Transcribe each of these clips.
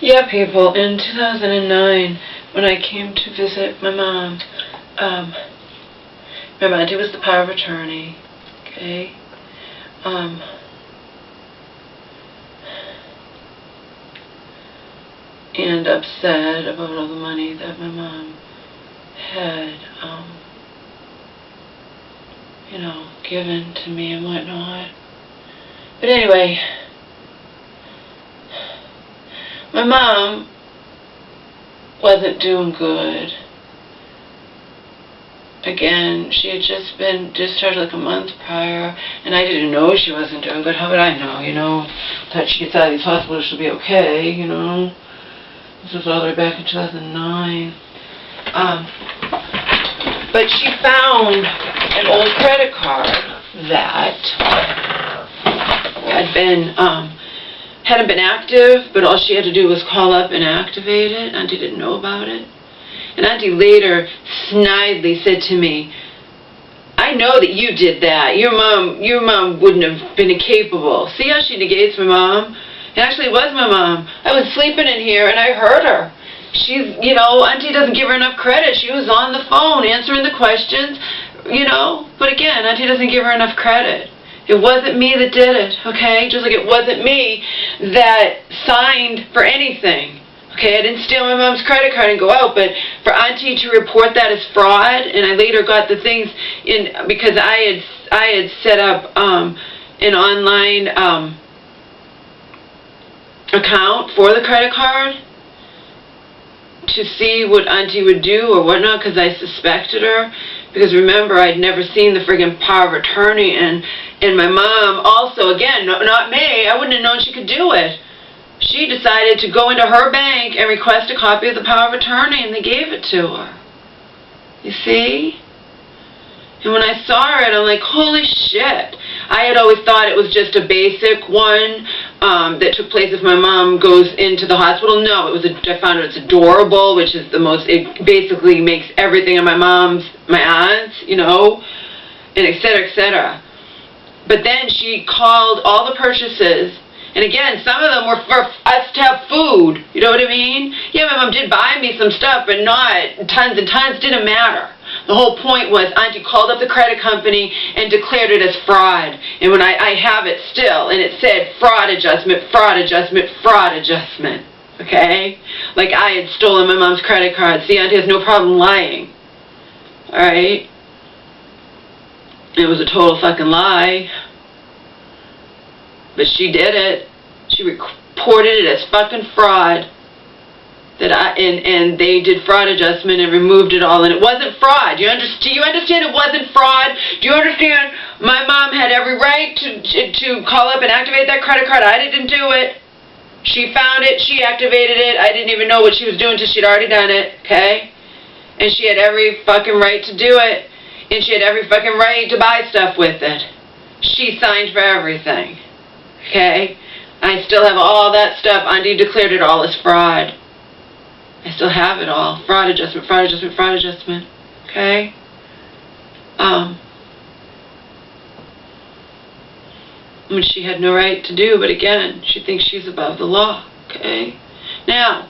Yeah, people, in 2009, when I came to visit my mom, my auntie was the power of attorney, okay? And upset about all the money that my mom had, you know, given to me and whatnot. But anyway, my mom wasn't doing good. Again, she had just been discharged like a month prior, and I didn't know she wasn't doing good. How would I know, you know? That she gets out of these hospitals, she'll be okay, you know? This was all the way back in 2009. But she found an old credit card that had been, hadn't been active, but all she had to do was call up and activate it. Auntie didn't know about it. And Auntie later snidely said to me, I know that you did that. Your mom wouldn't have been incapable. See how she negates my mom? It actually was my mom. I was sleeping in here and I heard her. She's, you know, Auntie doesn't give her enough credit. She was on the phone answering the questions, you know. But again, Auntie doesn't give her enough credit. It wasn't me that did it, okay? Just like it wasn't me that signed for anything. Okay, I didn't steal my mom's credit card and go out, but for Auntie to report that as fraud, and I later got the things in, because I had set up an online account for the credit card to see what Auntie would do or whatnot, because I suspected her. Because remember, I'd never seen the friggin' power of attorney, and my mom also, again, not me, I wouldn't have known she could do it. She decided to go into her bank and request a copy of the power of attorney, and they gave it to her. You see? And when I saw it, I'm like, holy shit. I had always thought it was just a basic one that took place if my mom goes into the hospital. No, it was I found it's adorable, which is the most, it basically makes everything of my aunt's, you know, and et cetera, et cetera. But then she called all the purchases. And again, some of them were for us to have food. You know what I mean? Yeah, my mom did buy me some stuff, but not tons and tons. Didn't matter. The whole point was Auntie called up the credit company and declared it as fraud. And when I have it still, and it said fraud adjustment, fraud adjustment, fraud adjustment. Okay? Like I had stolen my mom's credit card. See, Auntie has no problem lying. Alright? It was a total fucking lie. But she did it. She reported it as fucking fraud. And they did fraud adjustment and removed it all. And it wasn't fraud. Do you understand it wasn't fraud? Do you understand my mom had every right to call up and activate that credit card? I didn't do it. She found it. She activated it. I didn't even know what she was doing until she'd already done it. Okay? And she had every fucking right to do it. And she had every fucking right to buy stuff with it. She signed for everything. Okay? I still have all that stuff. Auntie declared it all as fraud. I still have it all. Fraud adjustment, fraud adjustment, fraud adjustment. Okay? Which she had no right to do, but again, she thinks she's above the law. Okay? Now,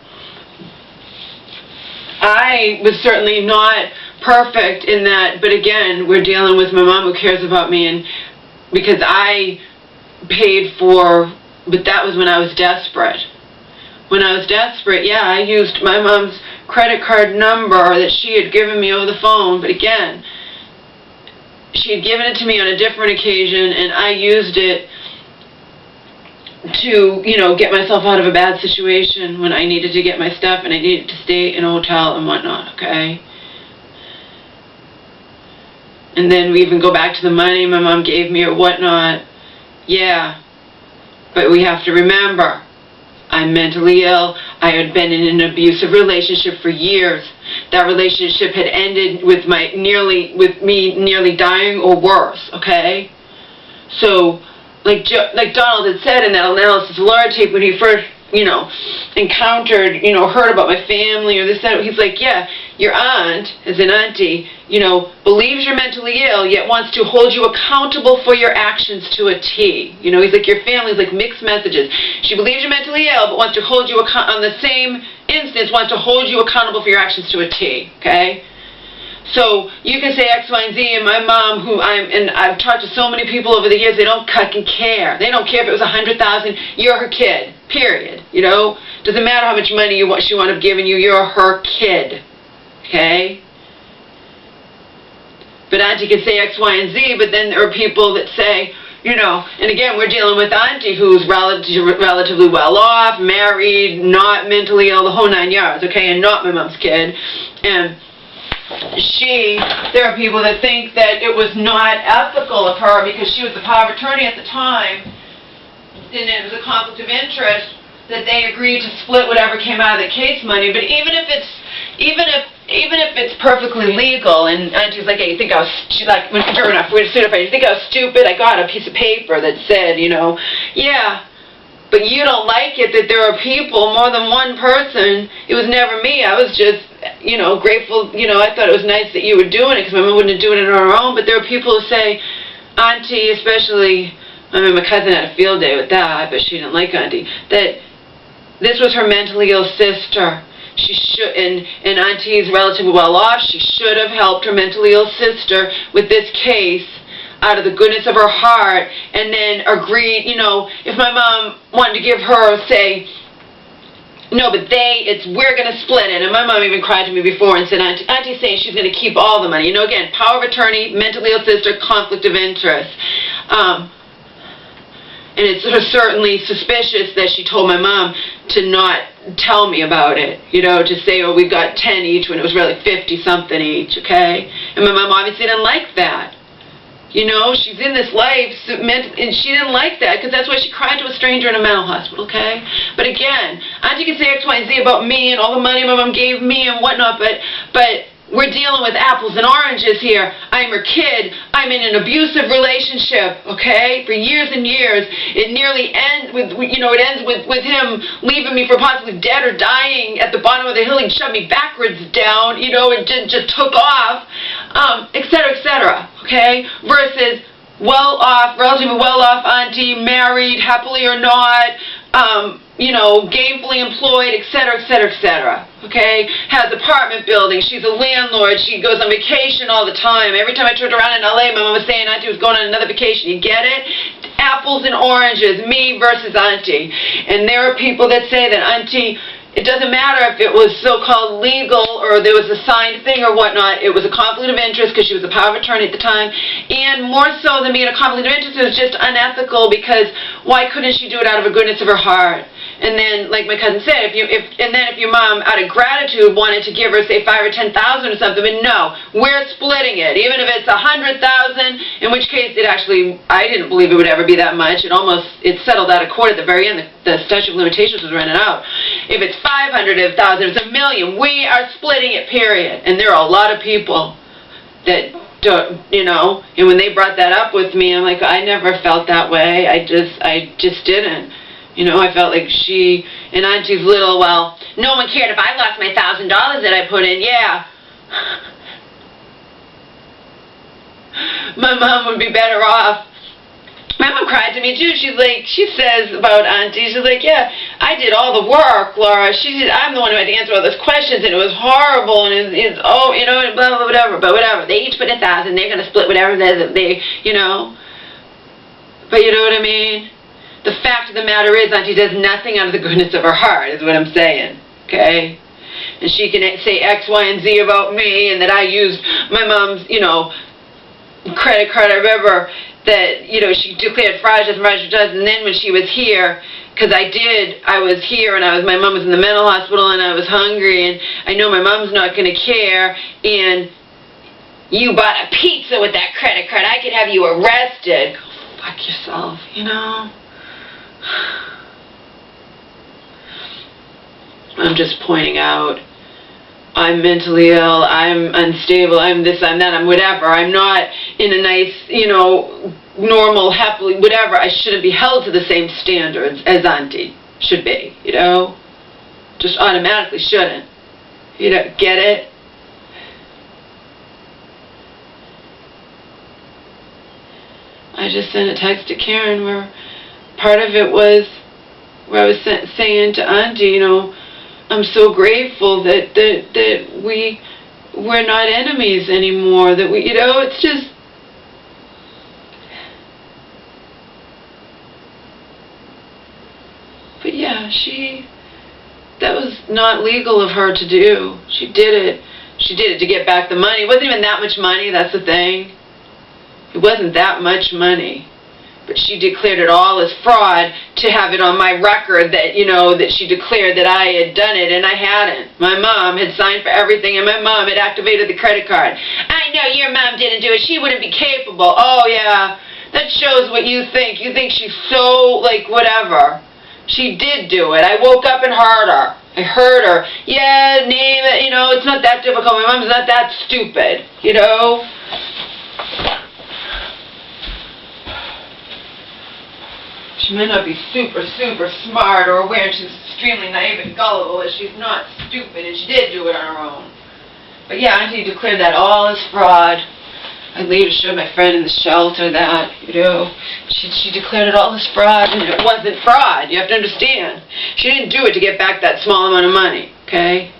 I was certainly not perfect in that, but again, we're dealing with my mom who cares about me, and because I paid for, but that was when I was desperate. When I was desperate, yeah, I used my mom's credit card number that she had given me over the phone, but again, she had given it to me on a different occasion, and I used it to, you know, get myself out of a bad situation when I needed to get my stuff and I needed to stay in a hotel and whatnot, okay? And then we even go back to the money my mom gave me or whatnot. Yeah, but we have to remember, I'm mentally ill. I had been in an abusive relationship for years. That relationship had ended with me nearly dying or worse, okay? So, like Donald had said in that analysis alert tape when he first, you know, encountered, you know, heard about my family or this, that, he's like, yeah, your aunt, as an auntie, you know, believes you're mentally ill, yet wants to hold you accountable for your actions to a T. You know, he's like, your family's like mixed messages. She believes you're mentally ill, but wants to hold you on the same instance, wants to hold you accountable for your actions to a T, okay? So you can say X, Y, and Z, and my mom, I've talked to so many people over the years, they don't fucking care. They don't care if it was $100,000. You're her kid, period. You know, doesn't matter how much money she wound up giving you. You're her kid, okay? But Auntie can say X, Y, and Z, but then there are people that say, you know, and again, we're dealing with Auntie who's relatively well off, married, not mentally ill, the whole 9 yards, okay, and not my mom's kid. And there are people that think that it was not ethical of her because she was the power of attorney at the time, and it was a conflict of interest, that they agreed to split whatever came out of the case money. But even if it's perfectly legal, and Auntie's like, hey, you think I was, she's like, fair enough, we're gonna you think I was stupid? I got a piece of paper that said, you know, yeah. But you don't like it that there are people, more than one person. It was never me. I was just, you know, grateful. You know, I thought it was nice that you were doing it because my mom wouldn't do it on her own. But there are people who say, Auntie, especially, I mean, my cousin had a field day with that, but she didn't like Auntie, that this was her mentally ill sister. She should, and Auntie's relatively well off. She should have helped her mentally ill sister with this case out of the goodness of her heart, and then agreed, you know, if my mom wanted to give her, say, no, but we're going to split it. And my mom even cried to me before and said, Auntie's saying she's going to keep all the money. You know, again, power of attorney, mentally ill sister, conflict of interest. And it's certainly suspicious that she told my mom to not tell me about it, you know, to say, oh, we got 10 each when it was really 50-something each, okay? And my mom obviously didn't like that. You know, she's in this life, and she didn't like that, because that's why she cried to a stranger in a mental hospital, okay? But again, Auntie can say X, Y, and Z about me and all the money my mom gave me and whatnot, but we're dealing with apples and oranges here. I'm her kid. I'm in an abusive relationship, okay, for years and years. It nearly ends with, you know, it ends with him leaving me for possibly dead or dying at the bottom of the hill. He shoved me backwards down, you know, and just took off, et cetera, okay, versus well-off, relatively well-off Auntie, married, happily or not, you know, gainfully employed, et cetera, okay? Has apartment buildings. She's a landlord. She goes on vacation all the time. Every time I turned around in LA, my mom was saying Auntie was going on another vacation. You get it? Apples and oranges, me versus Auntie. And there are people that say that Auntie, it doesn't matter if it was so-called legal or there was a signed thing or whatnot. It was a conflict of interest because she was a power of attorney at the time. And more so than being a conflict of interest, it was just unethical because why couldn't she do it out of a goodness of her heart? And then, like my cousin said, if your mom, out of gratitude, wanted to give her, say, $5,000 or $10,000 or something, but no, we're splitting it, even if it's $100,000. In which case, I didn't believe it would ever be that much. It settled out of court at the very end. The statute of limitations was running out. If it's 500, if 1,000, if it's $1 million, we are splitting it. Period. And there are a lot of people that don't, you know. And when they brought that up with me, I'm like, I never felt that way. I just didn't. You know, I felt like she and Auntie's little, well, no one cared if I lost my $1,000 that I put in. Yeah. My mom would be better off. My mom cried to me too. She says about Auntie, she's like, yeah, I did all the work, Laura. She said, I'm the one who had to answer all those questions, and it was horrible, and it's oh, you know, blah, blah, whatever. But whatever. They each put $1,000. They're going to split whatever they, you know. But you know what I mean? The fact of the matter is, Auntie does nothing out of the goodness of her heart, is what I'm saying, okay? And she can say X, Y, and Z about me, and that I used my mom's, you know, credit card. I remember that, you know, she declared fraudulent, and then when she was here, because I was here, and my mom was in the mental hospital, and I was hungry, and I know my mom's not going to care, and you bought a pizza with that credit card. I could have you arrested. Go fuck yourself, you know? I'm just pointing out, I'm mentally ill, I'm unstable, I'm this, I'm that, I'm whatever. I'm not in a nice, you know, normal, happily, whatever. I shouldn't be held to the same standards as Auntie should be, you know? Just automatically shouldn't. You know, get it? I just sent a text to Karen where part of it was where I was saying to Auntie, you know, I'm so grateful that we're not enemies anymore, that we, you know, it's just, but yeah, that was not legal of her to do. She did it to get back the money. It wasn't even that much money, that's the thing. It wasn't that much money. But she declared it all as fraud to have it on my record that, you know, that she declared that I had done it, and I hadn't. My mom had signed for everything, and my mom had activated the credit card. I know your mom didn't do it. She wouldn't be capable. Oh, yeah. That shows what you think. You think she's so, like, whatever. She did do it. I woke up and heard her. I heard her. Yeah, name it, you know, it's not that difficult. My mom's not that stupid, you know. She may not be super, super smart or aware, and she's extremely naive and gullible, but she's not stupid, and she did do it on her own. But yeah, Auntie declared that all as fraud. I later showed my friend in the shelter that, you know, she declared it all as fraud, and it wasn't fraud. You have to understand. She didn't do it to get back that small amount of money, okay?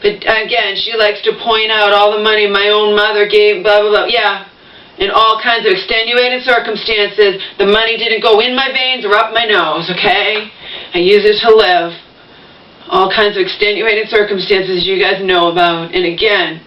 But again, she likes to point out all the money my own mother gave, blah, blah, blah. Yeah. In all kinds of extenuating circumstances, the money didn't go in my veins or up my nose, okay? I use it to live. All kinds of extenuating circumstances you guys know about. And again,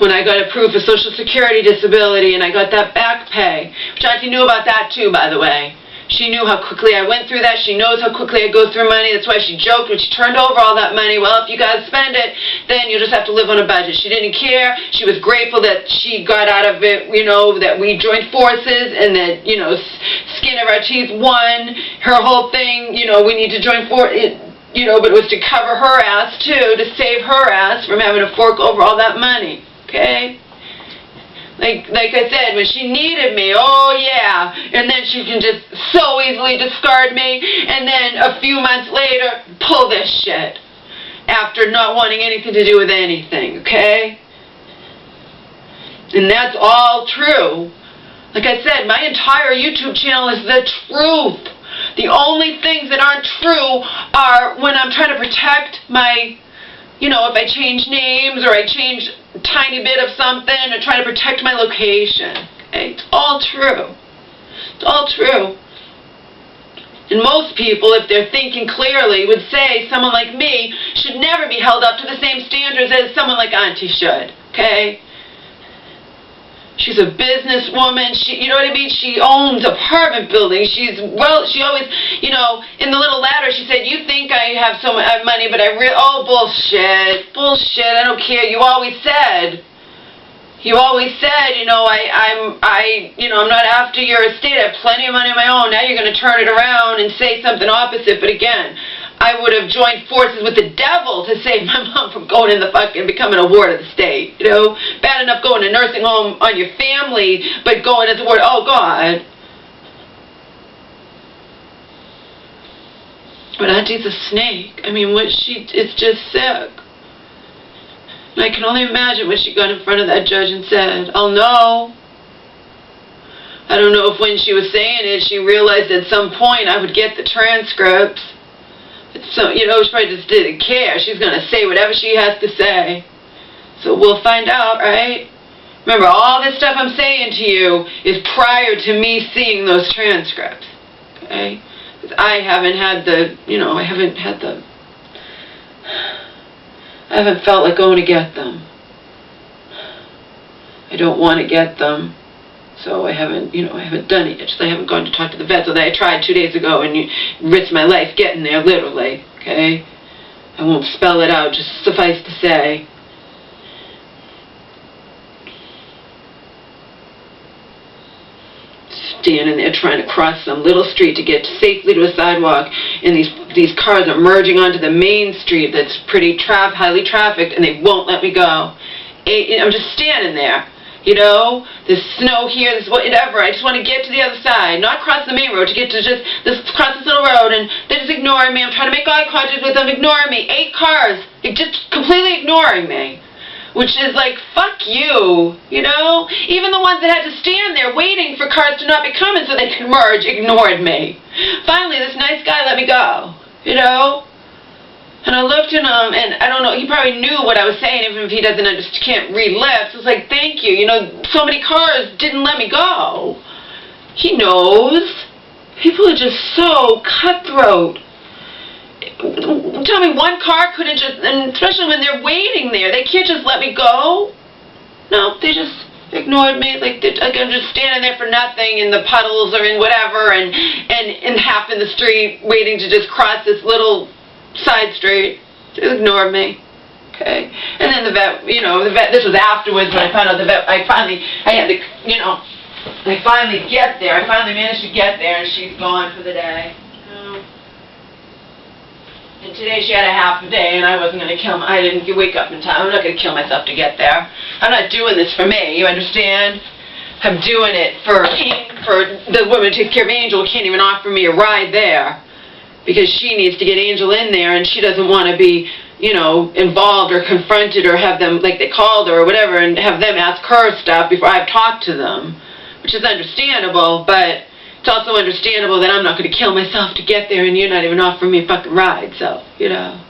when I got approved for Social Security disability and I got that back pay, which Auntie knew about that too, by the way. She knew how quickly I went through that. She knows how quickly I go through money. That's why she joked when she turned over all that money. Well, if you guys spend it, then you'll just have to live on a budget. She didn't care. She was grateful that she got out of it, you know, that we joined forces and that, you know, skin of our teeth won. Her whole thing, you know, we need to join forces, you know, but it was to cover her ass too, to save her ass from having to fork over all that money, okay? Like I said, when she needed me, oh yeah, and then she can just so easily discard me, and then a few months later, pull this shit, after not wanting anything to do with anything, okay? And that's all true. Like I said, my entire YouTube channel is the truth. The only things that aren't true are when I'm trying to protect my, you know, if I change names or I change a tiny bit of something or try to protect my location. Okay? It's all true. It's all true. And most people, if they're thinking clearly, would say someone like me should never be held up to the same standards as someone like Auntie should. Okay? She's a businesswoman. She, you know what I mean? She owns apartment buildings. She always, you know, in the little letter she said, you think I have so much money, but oh, bullshit. Bullshit. I don't care. You always said, you know, you know, I'm not after your estate. I have plenty of money of my own. Now you're going to turn it around and say something opposite. But again, I would have joined forces with the devil to save my mom from going in the fucking becoming a ward of the state, you know? Bad enough going to nursing home on your family, but going as a ward, oh God. But Auntie's a snake. I mean, it's just sick. And I can only imagine what she got in front of that judge and said, oh no. I don't know if when she was saying it, she realized at some point I would get the transcripts. So, you know, she probably just didn't care. She's going to say whatever she has to say. So we'll find out, right? Remember, all this stuff I'm saying to you is prior to me seeing those transcripts. Okay? Because I haven't had the, you know, I haven't felt like going to get them. I don't want to get them. So I haven't, you know, I haven't done it yet. I haven't gone to talk to the vet. So I tried 2 days ago and risked my life getting there, literally, okay? I won't spell it out, just suffice to say. Standing there trying to cross some little street to get safely to a sidewalk, and these cars are merging onto the main street that's pretty highly trafficked, and they won't let me go. I'm just standing there. You know, there's snow here, there's whatever. I just want to get to the other side, not cross the main road, to get to cross this little road, and they're just ignoring me. I'm trying to make eye contact with them, ignoring me. 8 cars, just completely ignoring me. which is like, fuck you, you know? Even the ones that had to stand there waiting for cars to not be coming so they could merge ignored me. Finally, this nice guy let me go, you know? And I looked at him, and I don't know, he probably knew what I was saying, even if he can't read lips. It's like, thank you, you know, so many cars didn't let me go. He knows. People are just so cutthroat. Tell me one car couldn't just, and especially when they're waiting there, they can't just let me go? No, they just ignored me, like I'm just standing there for nothing in the puddles or in whatever, and half in the street waiting to just cross this little side street. They ignored me. Okay. And then the vet, you know, this was afterwards when I found out the vet, I finally get there. I finally managed to get there, and she's gone for the day. And today she had a half a day, and I wasn't going to kill I didn't wake up in time. I'm not going to kill myself to get there. I'm not doing this for me, you understand? I'm doing it for the woman who takes care of Angel who can't even offer me a ride there. Because she needs to get Angel in there, and she doesn't want to be, you know, involved or confronted or have them, like they called her or whatever, and have them ask her stuff before I've talked to them. Which is understandable, but it's also understandable that I'm not going to kill myself to get there, and you're not even offering me a fucking ride, so, you know.